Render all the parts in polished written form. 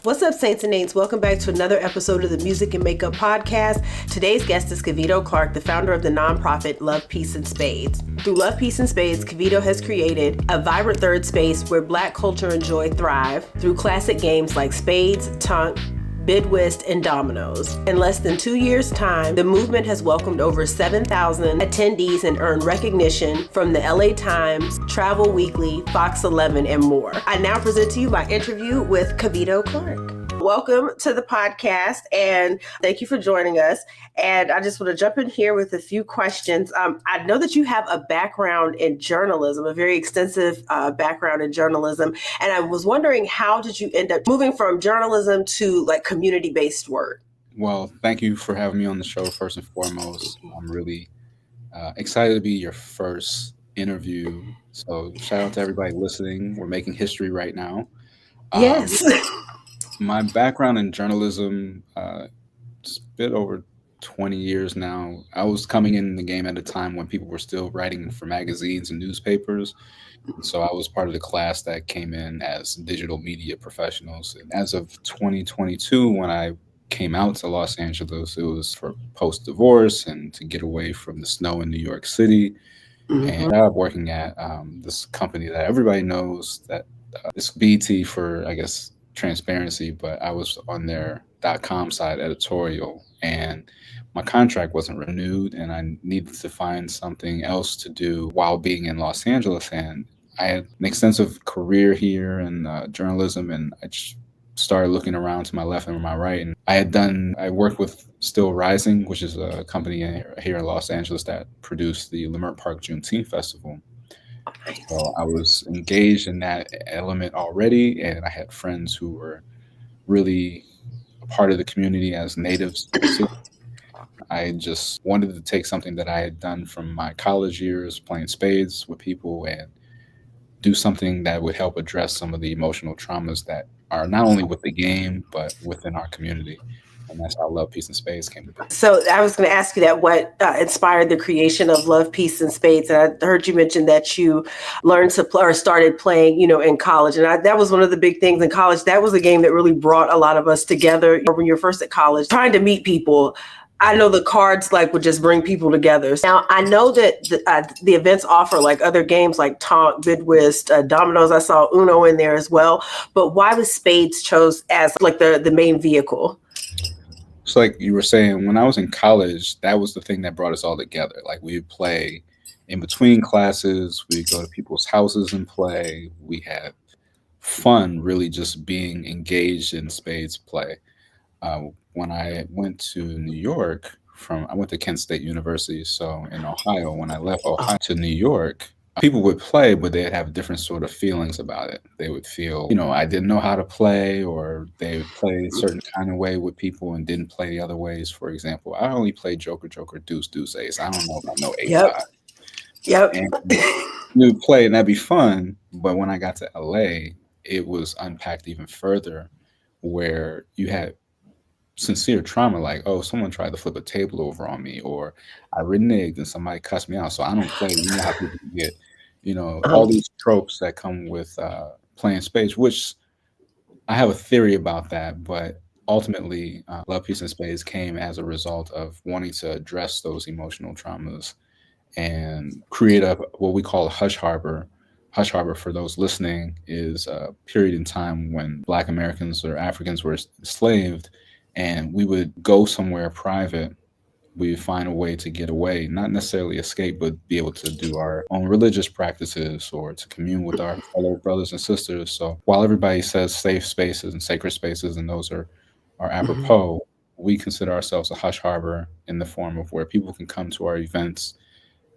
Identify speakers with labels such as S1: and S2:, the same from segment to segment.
S1: What's up, Saints and Aints? Welcome back to another episode of the Music and Makeup Podcast. Today's guest is Kevito Clark, the founder of the nonprofit Love, Peace, and Spades. Through Love, Peace, and Spades, Kevito has created a vibrant third space where Black culture and joy thrive through classic games like Spades, Whist, and Dominoes. In less than 2 years' time, the movement has welcomed over 7,000 attendees and earned recognition from the LA Times, Travel Weekly, Fox 11, and more. I now present to you my interview with Kevito Clark. Welcome to the podcast, and thank you for joining us. And I just want to jump in here with a few questions. I know that you have a background in journalism, a very extensive background in journalism. And I was wondering, how did you end up moving from journalism to like community-based work?
S2: Well, thank you for having me on the show, first and foremost. I'm really excited to be your first interview. So shout out to everybody listening. We're making history right now.
S1: Yes.
S2: My background in journalism, it's a bit over 20 years now. I was coming in the game at a time when people were still writing for magazines and newspapers. So I was part of the class that came in as digital media professionals. And as of 2022, when I came out to Los Angeles, it was for post-divorce and to get away from the snow in New York City. And I ended up working at this company that everybody knows that it's BT for, I guess, transparency, but I was on their .com side editorial, and my contract wasn't renewed, and I needed to find something else to do while being in Los Angeles. And I had an extensive career here in journalism, and I just started looking around to my left and my right. And I worked with Still Rising, which is a company here in Los Angeles that produced the Leimert Park Juneteenth Festival. So I was engaged in that element already, and I had friends who were really a part of the community as natives. I just wanted to take something that I had done from my college years, playing spades with people, and do something that would help address some of the emotional traumas that are not only with the game, but within our community. And that's how Love, Peace, and Spades came to be.
S1: So I was going to ask you that, what inspired the creation of Love, Peace, and Spades? And I heard you mention that you learned to play or started playing, in college. And that was one of the big things in college. That was a game that really brought a lot of us together. When you're first at college, trying to meet people, I know the cards would just bring people together. Now, I know that the events offer other games like Whist, Dominoes. I saw Uno in there as well. But why was Spades chose as the main vehicle?
S2: So like you were saying, when I was in college, that was the thing that brought us all together. Like we'd play in between classes, we'd go to people's houses and play. We had fun really just being engaged in spades play. When I went to New York I went to Kent State University, so in Ohio, when I left Ohio to New York, people would play, but they'd have different sort of feelings about it. They would feel, I didn't know how to play, or they would play a certain kind of way with people and didn't play the other ways. For example, I only play Joker, Joker, Deuce, Deuce, Ace. I don't know if I know Ace.
S1: Yep.
S2: And we would play, and that'd be fun. But when I got to LA, it was unpacked even further, where you had sincere trauma, like, oh, someone tried to flip a table over on me, or I reneged and somebody cussed me out, so I don't play. You know how people get, all these tropes that come with playing spades, which I have a theory about that, but ultimately Love, Peace, and Spades came as a result of wanting to address those emotional traumas and create what we call a hush harbor. Hush harbor, for those listening, is a period in time when Black Americans or Africans were enslaved, and we would go somewhere private. We would find a way to get away, not necessarily escape, but be able to do our own religious practices or to commune with our fellow brothers and sisters. So while everybody says safe spaces and sacred spaces, and those are apropos, we consider ourselves a hush harbor in the form of where people can come to our events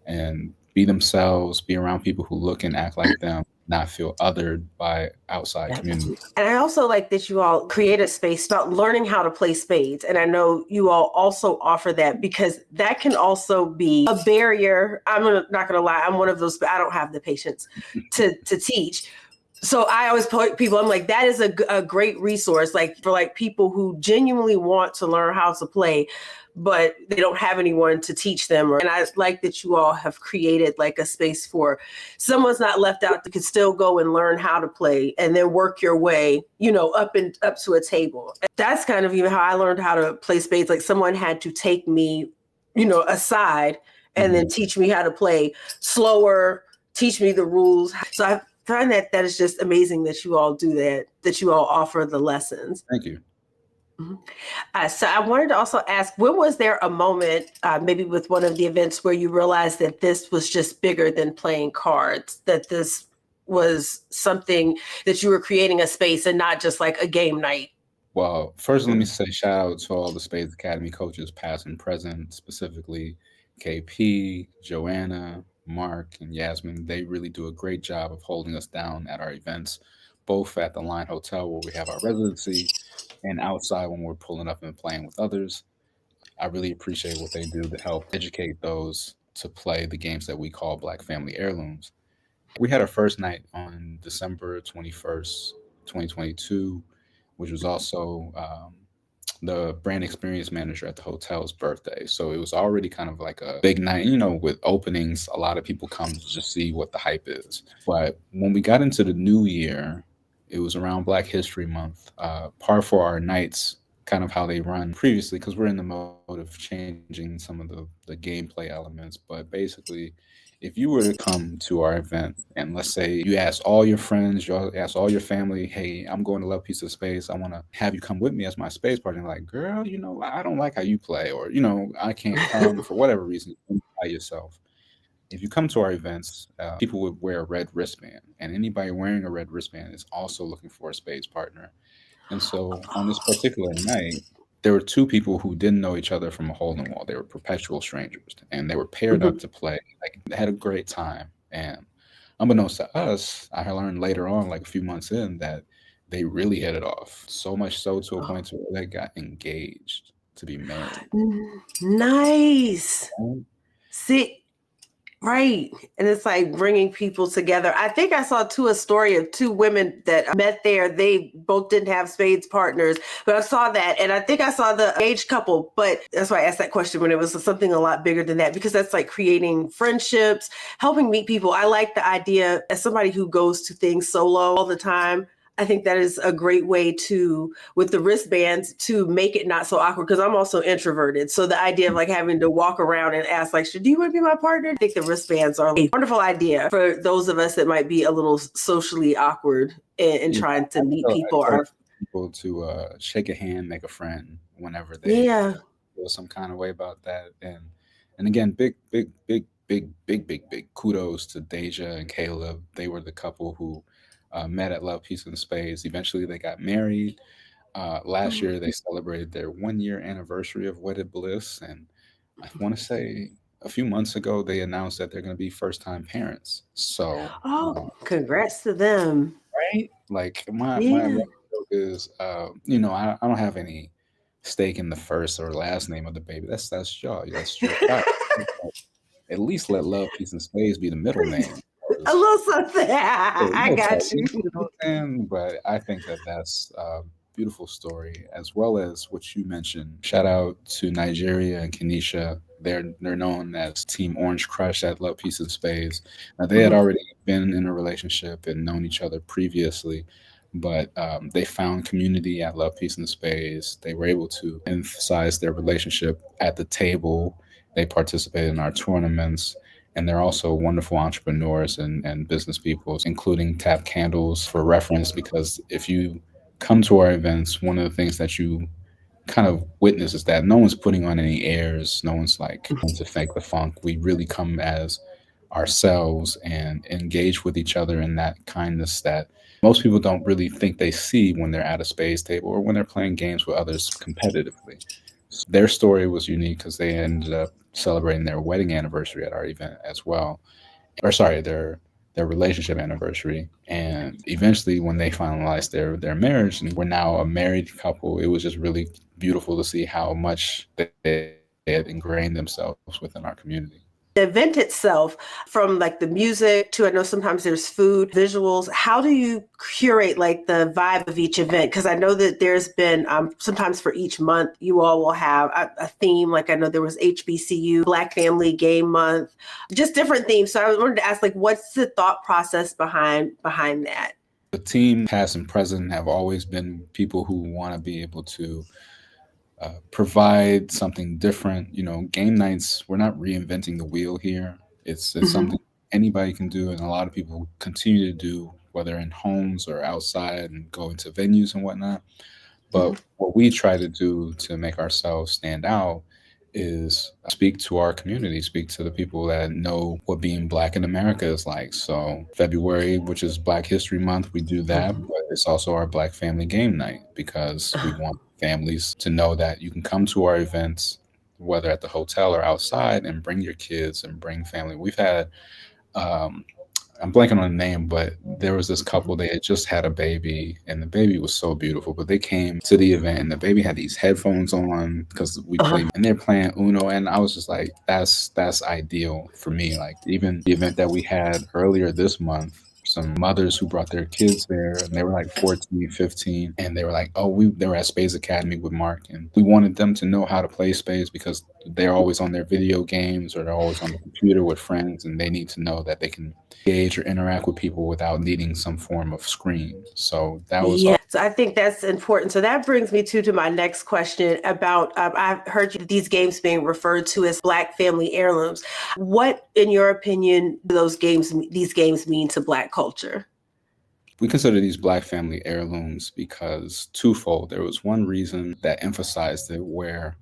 S2: and be themselves, be around people who look and act like them, not feel othered by outside communities.
S1: And I also like that you all create a space about learning how to play spades. And I know you all also offer that, because that can also be a barrier. I'm not going to lie. I'm one of those, I don't have the patience to teach. So I always point people, I'm like, that is a great resource, like for like people who genuinely want to learn how to play, but they don't have anyone to teach them. And I like that you all have created like a space for someone's not left out, that could still go and learn how to play and then work your way, up to a table. That's kind of even how I learned how to play spades. Like someone had to take me, aside and then teach me how to play slower, teach me the rules. So I find that is just amazing that you all do that you all offer the lessons.
S2: Thank you.
S1: So I wanted to also ask, when was there a moment, maybe with one of the events, where you realized that this was just bigger than playing cards, that this was something that you were creating a space and not just like a game night?
S2: Well, first, let me say shout out to all the Spades Academy coaches, past and present, specifically KP, Joanna, Mark, and Yasmin. They really do a great job of holding us down at our events, both at the Line Hotel where we have our residency and outside when we're pulling up and playing with others. I really appreciate what they do to help educate those to play the games that we call Black Family Heirlooms. We had our first night on December 21st, 2022, which was also the brand experience manager at the hotel's birthday. So it was already kind of like a big night, with openings. A lot of people come to just see what the hype is. But when we got into the new year, it was around Black History Month. Par for our nights, kind of how they run previously, because we're in the mode of changing some of the gameplay elements. But basically, if you were to come to our event and let's say you ask all your friends, you ask all your family, hey, I'm going to Love Piece of Space. I want to have you come with me as my space partner. Like, girl, I don't like how you play, or, I can't come for whatever reason by yourself. If you come to our events, people would wear a red wristband, and anybody wearing a red wristband is also looking for a space partner. And so on this particular night, there were two people who didn't know each other from a hole in the wall. They were perpetual strangers, and they were paired up to play. Like, they had a great time. And unbeknownst to us, I learned later on, like a few months in, that they really hit it off. So much so to a point to where they got engaged to be married.
S1: Nice.
S2: And
S1: See, right. And it's like bringing people together. I think I saw a story of two women that met there. They both didn't have spades partners, but I saw that. And I think I saw the engaged couple, but that's why I asked that question when it was something a lot bigger than that, because that's like creating friendships, helping meet people. I like the idea, as somebody who goes to things solo all the time, I think that is a great way to, with the wristbands, to make it not so awkward, because I'm also introverted. So the idea of like having to walk around and ask, like, do you want to be my partner? I think the wristbands are a wonderful idea for those of us that might be a little socially awkward in trying to meet people.
S2: I tell people to shake a hand, make a friend whenever they feel some kind of way about that. And again, big kudos to Deja and Caleb. They were the couple who met at Love, Peace, and Spades. Eventually, they got married. Last year, they celebrated their 1 year anniversary of wedded bliss, and I want to say a few months ago they announced that they're going to be first time parents. So,
S1: Congrats to them.
S2: right? Like my joke is, I don't have any stake in the first or last name of the baby. That's y'all. That's your child. At least let Love, Peace, and Spades be the middle name.
S1: A little something. I got you.
S2: You know what I'm saying? But I think that that's a beautiful story, as well as what you mentioned. Shout out to Nigeria and Kenisha. They're known as Team Orange Crush at Love, Peace, and Spades. Now, they had already been in a relationship and known each other previously, but they found community at Love, Peace, and Spades. They were able to emphasize their relationship at the table. They participated in our tournaments, and they're also wonderful entrepreneurs and business people, including Tap Candles for reference, because if you come to our events, one of the things that you kind of witness is that no one's putting on any airs. No one's like trying to fake the funk. We really come as ourselves and engage with each other in that kindness that most people don't really think they see when they're at a spades table or when they're playing games with others competitively. Their story was unique because they ended up celebrating their wedding anniversary at our event as well. Or sorry, their relationship anniversary. And eventually when they finalized their marriage and we're now a married couple, it was just really beautiful to see how much they had ingrained themselves within our community.
S1: The event itself, from like the music to, I know sometimes there's food, visuals, how do you curate like the vibe of each event? Because I know that there's been sometimes for each month, you all will have a theme. Like I know there was HBCU, Black Family Game Month, just different themes. So I wanted to ask, like, what's the thought process behind that?
S2: The team, past and present, have always been people who want to be able to provide something different. Game nights, we're not reinventing the wheel here. It's
S1: Mhm.
S2: something anybody can do, and a lot of people continue to do, whether in homes or outside and go into venues and whatnot. But what we try to do to make ourselves stand out is speak to our community, speak to the people that know what being Black in America is like. So, February, which is Black History Month, we do that,
S1: Mhm.
S2: but it's also our Black Family Game Night because we want families to know that you can come to our events, whether at the hotel or outside, and bring your kids and bring family. We've had um, I'm blanking on the name, but there was this couple. They had just had a baby, and the baby was so beautiful. But they came to the event, and the baby had these headphones on because we
S1: Uh-huh.
S2: played, and they're playing Uno. And I was just like, that's ideal for me. Like even the event that we had earlier this month, some mothers who brought their kids there, and they were like 14, 15, and they were like, oh, they were at Spades Academy with Mark, and we wanted them to know how to play spades because they're always on their video games or they're always on the computer with friends, and they need to know that they can engage or interact with people without needing some form of screen. So that was
S1: Yeah, so I think that's important. So that brings me to my next question about I've heard these games being referred to as Black family heirlooms. What, in your opinion, do these games mean to Black culture?
S2: we consider these Black family heirlooms because twofold. There was one reason that emphasized it where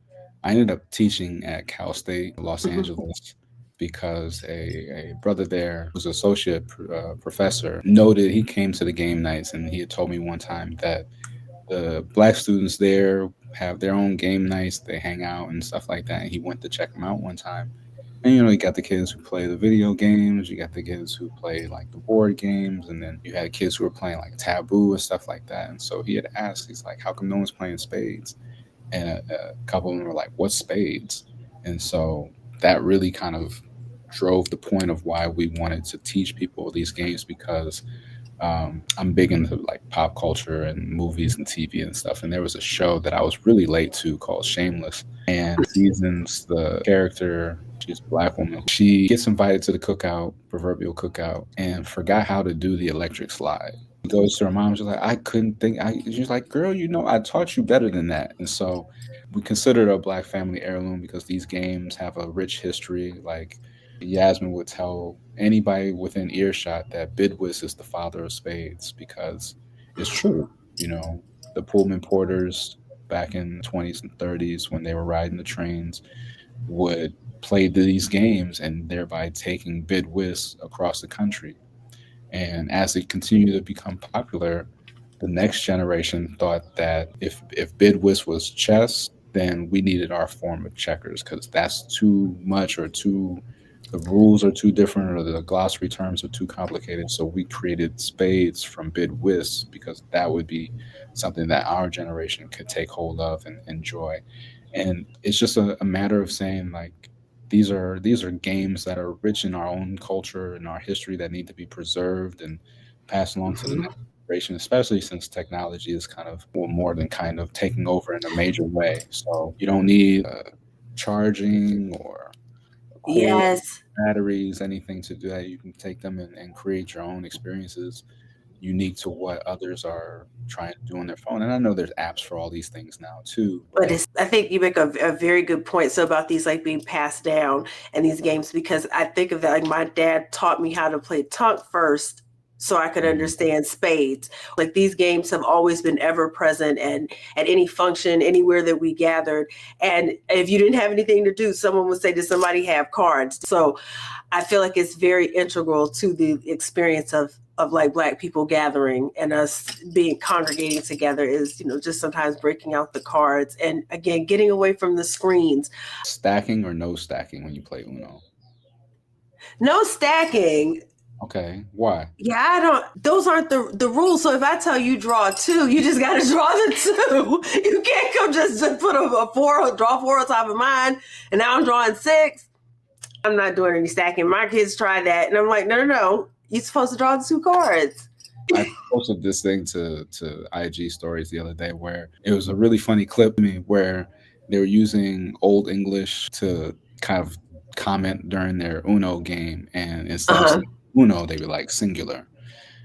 S2: I ended up teaching at Cal State, Los
S1: Mhm.
S2: Angeles, because a brother there who's an associate professor noted he came to the game nights and he had told me one time that the Black students there have their own game nights. They hang out and stuff like that. And he went to check them out one time. And you got the kids who play the video games, you got the kids who play like the board games, and then you had kids who were playing like Taboo and stuff like that. And so he had asked, he's like, "How come no one's playing spades?" And a couple of them were like, "What's spades?" And so that really kind of drove the point of why we wanted to teach people these games because I'm big into like pop culture and movies and TV and stuff. And there was a show that I was really late to called Shameless. And seasons the character, she's a Black woman. She gets invited to the cookout, proverbial cookout, and forgot how to do the electric slide. She goes to her mom. She's like, I couldn't think. She's like, girl, I taught you better than that. And so we consider it a Black family heirloom because these games have a rich history. Like Yasmin would tell anybody within earshot that Bidwis is the father of spades because it's true. The Pullman porters back in 20s and 30s when they were riding the trains would play these games and thereby taking Bidwis across the country. And as it continued to become popular, the next generation thought that if Bidwis was chess, then we needed our form of checkers because that's too much or too the rules are too different or the glossary terms are too complicated. So we created spades from Bidwis because that would be something that our generation could take hold of and enjoy. And it's just a matter of saying like these are games that are rich in our own culture and our history that need to be preserved and passed along to the
S1: Mhm.
S2: next generation, especially since technology is kind of well, more than kind of taking over in a major way. So you don't need charging or a cord,
S1: Yes.
S2: batteries, anything to do that. You can take them and create your own experiences unique to what others are trying to do on their phone. And I know there's apps for all these things now too,
S1: But
S2: but
S1: I think you make a very good point. So about these like being passed down and these games, because I think of that, like my dad taught me how to play tonk first so I could
S2: Mhm.
S1: understand spades. Like these games have always been ever present and at any function, anywhere that we gathered. And if you didn't have anything to do, someone would say, does somebody have cards? So I feel like it's very integral to the experience of like Black people gathering and us being congregating together is, just sometimes breaking out the cards and again getting away from the screens.
S2: Stacking or no stacking when you play Uno?
S1: No stacking.
S2: Okay, why?
S1: Yeah, I don't. Those aren't the rules. So if I tell you draw two, you just got to draw the two. You can't come just put a four, draw four on top of mine, and now I'm drawing six. I'm not doing any stacking. My kids try that. And I'm like, no. You're supposed to draw the 2 cards.
S2: I posted this thing to IG stories the other day where it was a really funny clip to me where they were using Old English to kind of comment during their Uno game, and instead of saying Uno, they were like singular,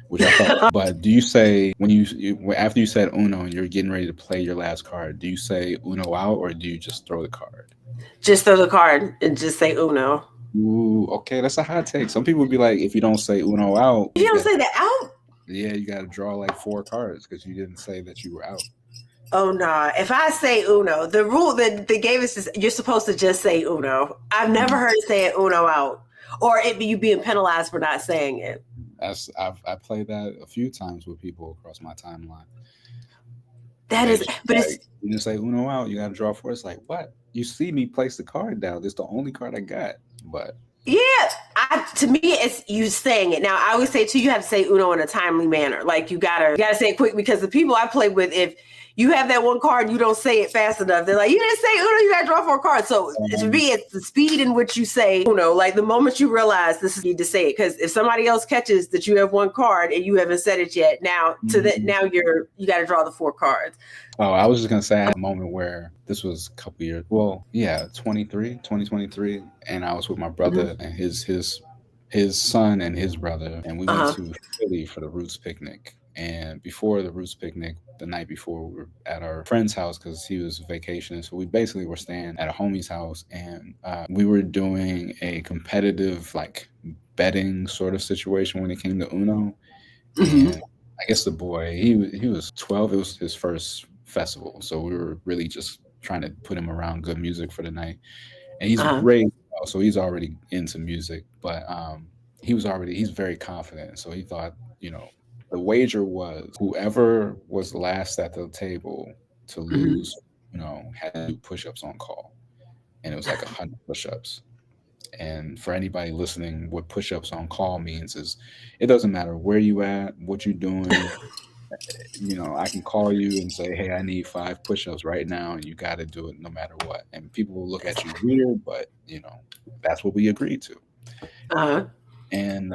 S2: which I thought. But do you say when after you said Uno and you're getting ready to play your last card, do you say Uno out or do you just throw the card?
S1: Just throw the card and just say Uno.
S2: Ooh, okay, that's a hot take. Some people would be like, if you don't say Uno out,
S1: If you don't say that out?
S2: yeah, you got to draw like 4 cards because you didn't say that you were out.
S1: Oh, nah. If I say Uno, the rule that they gave us is you're supposed to just say Uno. I've never heard it say Uno out. Or it be you being penalized for not saying it.
S2: I played that a few times with people across my timeline.
S1: That is, but
S2: like,
S1: it's,
S2: you just say Uno out, you got to draw 4. It's like, what? You see me place the card down. This is the only card I got. But
S1: yeah, to me, it's you saying it. Now, I always say too, you have to say Uno in a timely manner. Like you gotta say it quick because the people I play with, if you have that one card and you don't say it fast enough, they're like, you didn't say Uno, you gotta draw 4 cards. So to me, it's the speed in which you say Uno. Like the moment you realize this is need to say it, because if somebody else catches that you have one card and you haven't said it yet, now you got to draw the 4 cards.
S2: Oh, I was just going to say a moment where this was a couple years. Well, yeah, 2023. And I was with my brother and his son and his brother. And we went to Philly for the Roots picnic. And before the Roots picnic, the night before, we were at our friend's house because he was vacationing. So we basically were staying at a homie's house. And we were doing a competitive, like, betting sort of situation when it came to Uno. And I guess the boy, he was 12. It was his first festival, so we were really just trying to put him around good music for the night. And he's raised, so he's already into music, but he's very confident. So he thought, the wager was whoever was last at the table to lose, had to do push-ups on call, and it was like 100 push-ups. And for anybody listening, what push-ups on call means is it doesn't matter where you at, what you're doing. I can call you and say, hey, I need 5 push-ups right now, and you got to do it no matter what. And people will look at you weird, but that's what we agreed to. And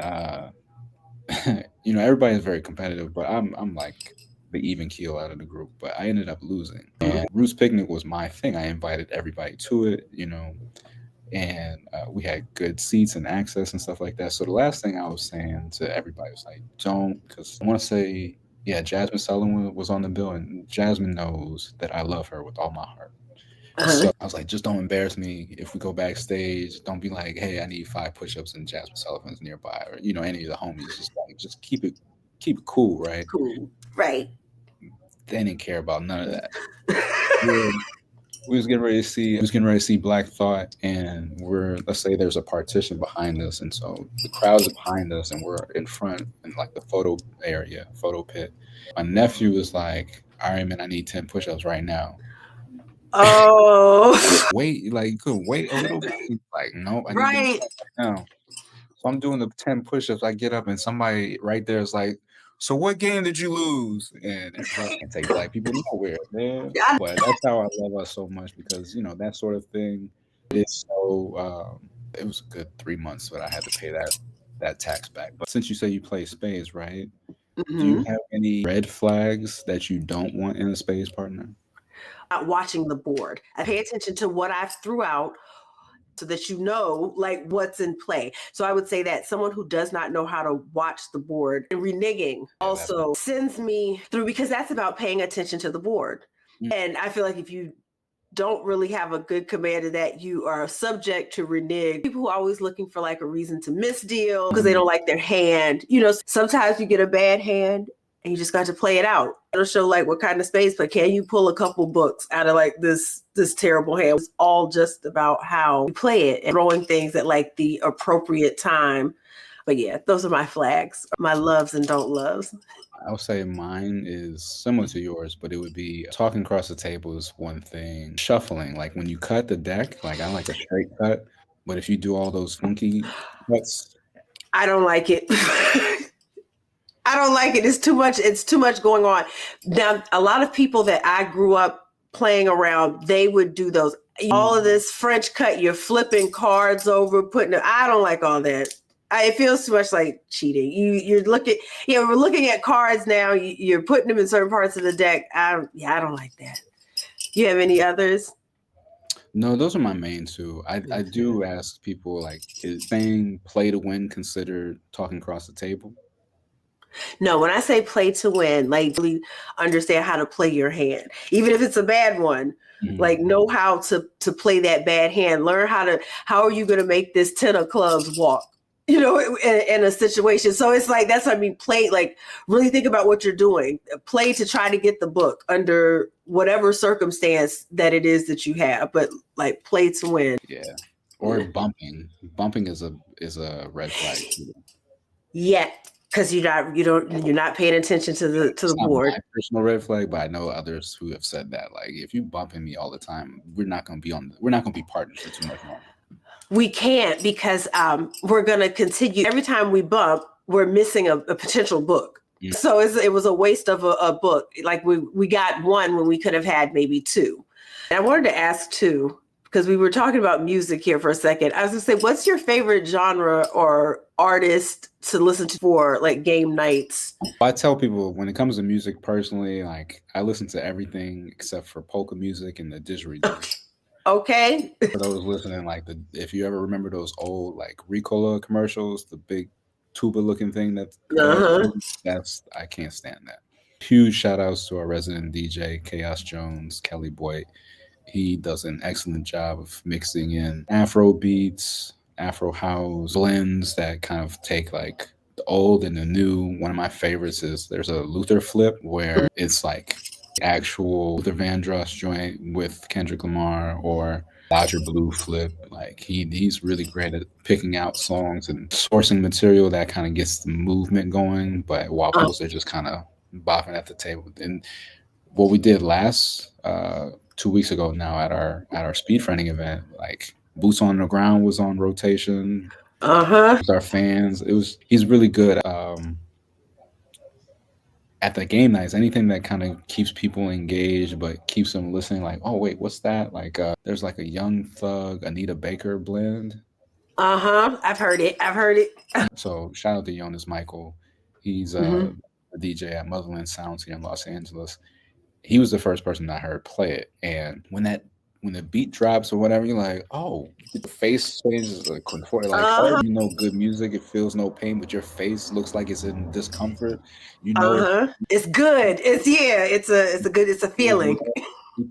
S2: everybody's very competitive, but I'm like the even keel out of the group. But I ended up losing. And Roots Picnic was my thing. I invited everybody to it, and we had good seats and access and stuff like that. So the last thing I was saying to everybody was like, don't, because I want to say, yeah, Jasmine Sullivan was on the bill, and Jasmine knows that I love her with all my heart. So I was like, just don't embarrass me if we go backstage. Don't be like, hey, I need 5 push-ups and Jasmine Sullivan's nearby, or any of the homies. Just keep it cool, right?
S1: Cool, right?
S2: They didn't care about none of that. We was getting ready to see Black Thought, and let's say there's a partition behind us, and so the crowd is behind us, and we're in front in like the photo pit. My nephew was like, all right, man, I need 10 push-ups right now.
S1: Oh,
S2: wait, like you could wait a little bit. Like, no, I need them right now. So I'm doing the 10 push-ups. I get up, and somebody right there is like, so what game did you lose? And everybody can take Black people nowhere, man. But that's how I love us so much, because that sort of thing is so. It was a good 3 months, but I had to pay that tax back. But since you say you play spades, right? Do you have any red flags that you don't want in a spades partner?
S1: Not watching the board. I pay attention to what I threw out, so that like what's in play. So I would say that someone who does not know how to watch the board and reneging also sends me through, because that's about paying attention to the board. And I feel like if you don't really have a good command of that, you are subject to renege. People who are always looking for like a reason to misdeal because they don't like their hand. Sometimes you get a bad hand and you just got to play it out. It'll show like what kind of space, but can you pull a couple books out of like this terrible hand? It's all just about how you play it and throwing things at like the appropriate time. But yeah, those are my flags, my loves and don't loves.
S2: I'll say mine is similar to yours, but it would be talking across the table is one thing. Shuffling, like when you cut the deck, like I like a straight cut, but if you do all those funky cuts,
S1: I don't like it. I don't like it. It's too much. It's too much going on. Now, a lot of people that I grew up playing around, they would do those. all of this French cut, you're flipping cards over, putting them. I don't like all that. It feels too much like cheating. You're looking, we're looking at cards now. You're putting them in certain parts of the deck. I don't like that. You have any others?
S2: No, those are my main two. I do ask people like, is saying play to win considered talking across the table?
S1: No, when I say play to win, like really understand how to play your hand, even if it's a bad one. Like know how to play that bad hand. Learn how are you going to make this 10 of clubs walk? In a situation. So it's like, that's what I mean. Play, like really think about what you're doing. Play to try to get the book under whatever circumstance that it is that you have, but like play to win.
S2: Yeah. Or bumping. Bumping is a red flag too.
S1: Yeah, because you're not paying attention to the
S2: It's not
S1: board.
S2: my personal red flag, but I know others who have said that. Like, if you bumping me all the time, we're not gonna be partners for too much longer.
S1: We can't, because we're going to continue. Every time we bump, we're missing a potential book. Mm-hmm. So it was a waste of a book. Like we got one when we could have had maybe two. And I wanted to ask too, because we were talking about music here for a second. I was going to say, what's your favorite genre or artist to listen to for like game nights?
S2: I tell people when it comes to music personally, like I listen to everything except for polka music and the didgeridoo.
S1: Okay.
S2: For those listening, like if you ever remember those old like Ricola commercials, the big tuba looking thing that's I can't stand that. Huge shout outs to our resident DJ Chaos Jones, Kelly Boyd. He does an excellent job of mixing in Afro beats, Afro house blends that kind of take like the old and the new. One of my favorites is there's a Luther flip where it's like actual Luther Vandross joint with Kendrick Lamar, or Dodger Blue flip. Like he's really great at picking out songs and sourcing material that kind of gets the movement going, but while people are just kind of bopping at the table. And what we did last 2 weeks ago now at our speed fronting event, like Boots on the Ground was on rotation. With our fans, he's really good. At the game nights, anything that kind of keeps people engaged but keeps them listening, like, oh wait, what's that? Like there's like a Young Thug Anita Baker blend.
S1: I've heard it.
S2: So shout out to Jonas Michael. He's a DJ at Motherland Sounds here in Los Angeles. He was the first person I heard play it, and when the beat drops or whatever, you're like, oh, the face changes like good music, it feels no pain, but your face looks like it's in discomfort.
S1: It's good. It's a feeling.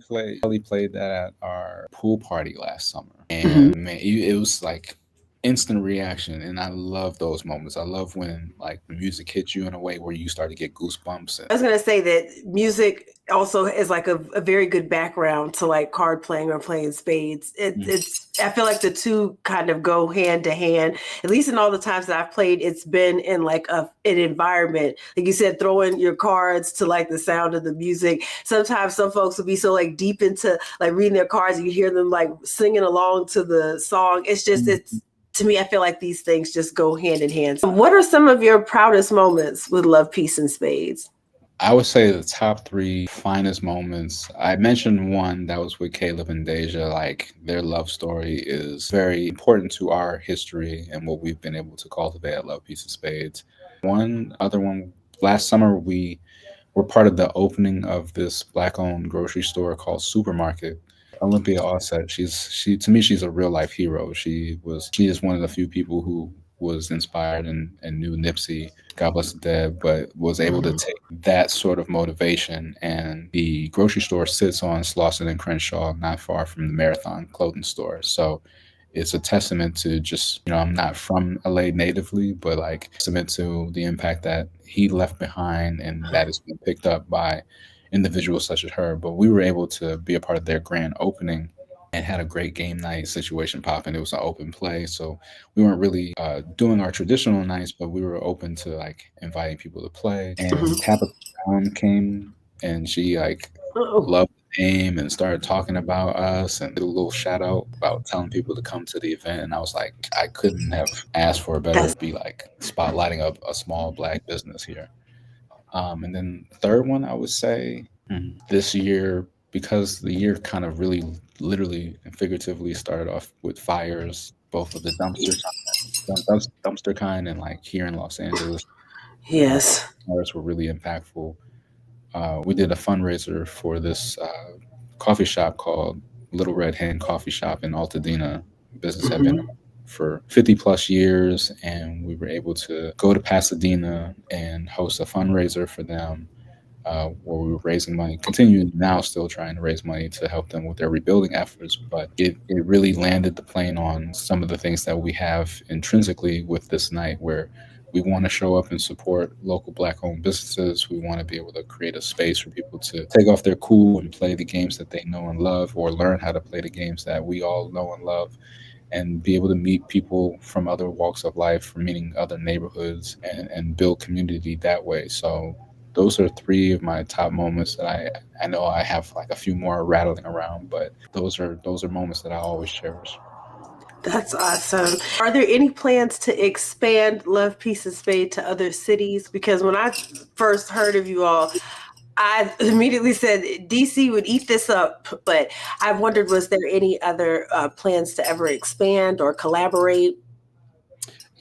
S2: Kelly played that at our pool party last summer, and man, it was like instant reaction, and I love those moments. I love when like the music hits you in a way where you start to get goosebumps.
S1: I was going to say that music also is like a very good background to like card playing or playing spades. It's I feel like the two kind of go hand to hand. At least in all the times that I've played, it's been in like an environment, like you said, throwing your cards to like the sound of the music. Sometimes some folks will be so like deep into like reading their cards, you hear them like singing along to the song. It's just to me, I feel like these things just go hand in hand. What are some of your proudest moments with Love, Peace, and Spades?
S2: I would say the top three finest moments. I mentioned one that was with Caleb and Deja. Like their love story is very important to our history and what we've been able to cultivate at Love, Peace, and Spades. One other one, last summer we were part of the opening of this Black-owned grocery store called Supermarket. Olympia Offset, she's a real life hero. She is one of the few people who was inspired and knew Nipsey, God bless the dead, but was able to take that sort of motivation. And the grocery store sits on Slauson and Crenshaw, not far from the Marathon clothing store. So it's a testament to just, I'm not from LA natively, but like testament to the impact that he left behind and that has been picked up by individuals such as her. But we were able to be a part of their grand opening and had a great game night situation popping. It was an open play, so we weren't really doing our traditional nights, but we were open to like inviting people to play. And Tabitha Brown came, and she like loved the name and started talking about us and did a little shout out about telling people to come to the event. And I was like, I couldn't have asked for a better, be like spotlighting up a small Black business here. And then third one, I would say this year because the year kind of really literally and figuratively started off with fires, both of the dumpster kind and like here in Los Angeles. Uh,
S1: Yes.
S2: fires were really impactful. We did a fundraiser for this coffee shop called Little Red Hen Coffee Shop in Altadena. Business had been
S1: Hmm.
S2: around for 50 plus years, and we were able to go to Pasadena and host a fundraiser for them where we were raising money, continue now still trying to raise money to help them with their rebuilding efforts. But it really landed the plane on some of the things that we have intrinsically with this night, where we want to show up and support local Black owned businesses. We want to be able to create a space for people to take off their cool and play the games that they know and love, or learn how to play the games that we all know and love, and be able to meet people from other walks of life, from meeting other neighborhoods, and build community that way. So those are three of my top moments that I know I have like a few more rattling around, but those are moments that I always cherish.
S1: That's awesome. Are there any plans to expand Love, Peace, and Spade to other cities? Because when I first heard of you all, I immediately said DC would eat this up. But I wondered, was there any other plans to ever expand or collaborate?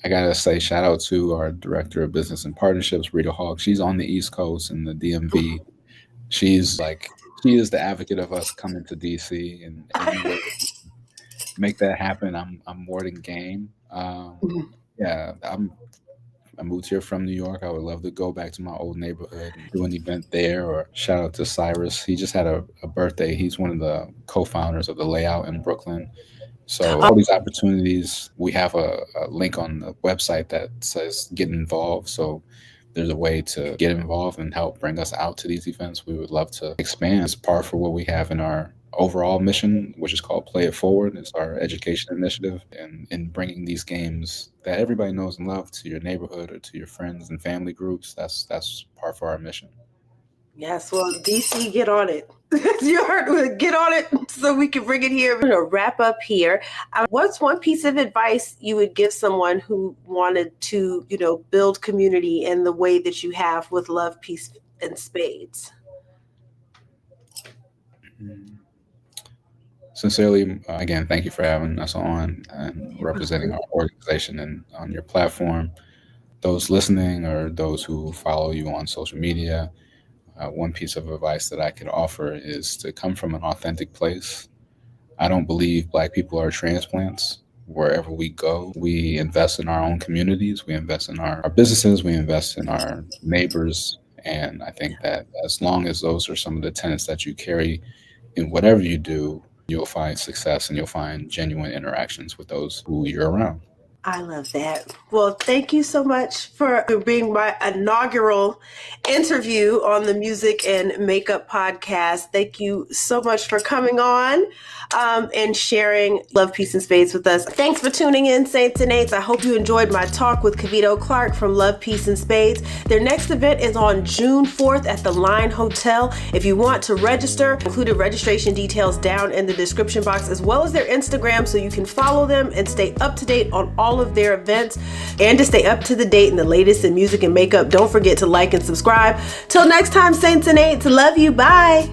S2: I gotta say, shout out to our director of business and partnerships, Rita Hawk. She's on the East Coast in the DMV. She's like, she is the advocate of us coming to DC, and any way make that happen, I'm more than game. Yeah, I moved here from New York. I would love to go back to my old neighborhood and do an event there. Or shout out to Cyrus. He just had a birthday. He's one of the co-founders of the Layout in Brooklyn. So all these opportunities, we have a link on the website that says get involved. So there's a way to get involved and help bring us out to these events. We would love to expand. It's par for what we have in our overall mission, which is called Play It Forward. It's our education initiative, and in bringing these games that everybody knows and loves to your neighborhood or to your friends and family groups. That's par for our mission.
S1: Yes, well, DC, get on it. You heard, get on it so we can bring it here. We're going to wrap up here. What's one piece of advice you would give someone who wanted to, build community in the way that you have with Love, Peace, and Spades?
S2: Sincerely, again, thank you for having us on and representing our organization and on your platform. Those listening or those who follow you on social media, one piece of advice that I could offer is to come from an authentic place. I don't believe Black people are transplants. Wherever we go, we invest in our own communities, we invest in our businesses, we invest in our neighbors. And I think that as long as those are some of the tenets that you carry in whatever you do, you'll find success and you'll find genuine interactions with those who you're around.
S1: I love that. Well, thank you so much for being my inaugural interview on the Music and Makeup podcast. Thank you so much for coming on and sharing Love, Peace, and Spades with us. Thanks for tuning in, Saints and Ain'ts. I hope you enjoyed my talk with Kevito Clark from Love, Peace, and Spades. Their next event is on June 4th at the Line Hotel. If you want to register, included registration details down in the description box, as well as their Instagram, so you can follow them and stay up to date on all of their events. And to stay up to the date and the latest in music and makeup, don't forget to like and subscribe. Till next time, Saints and Ain'ts, love you. Bye.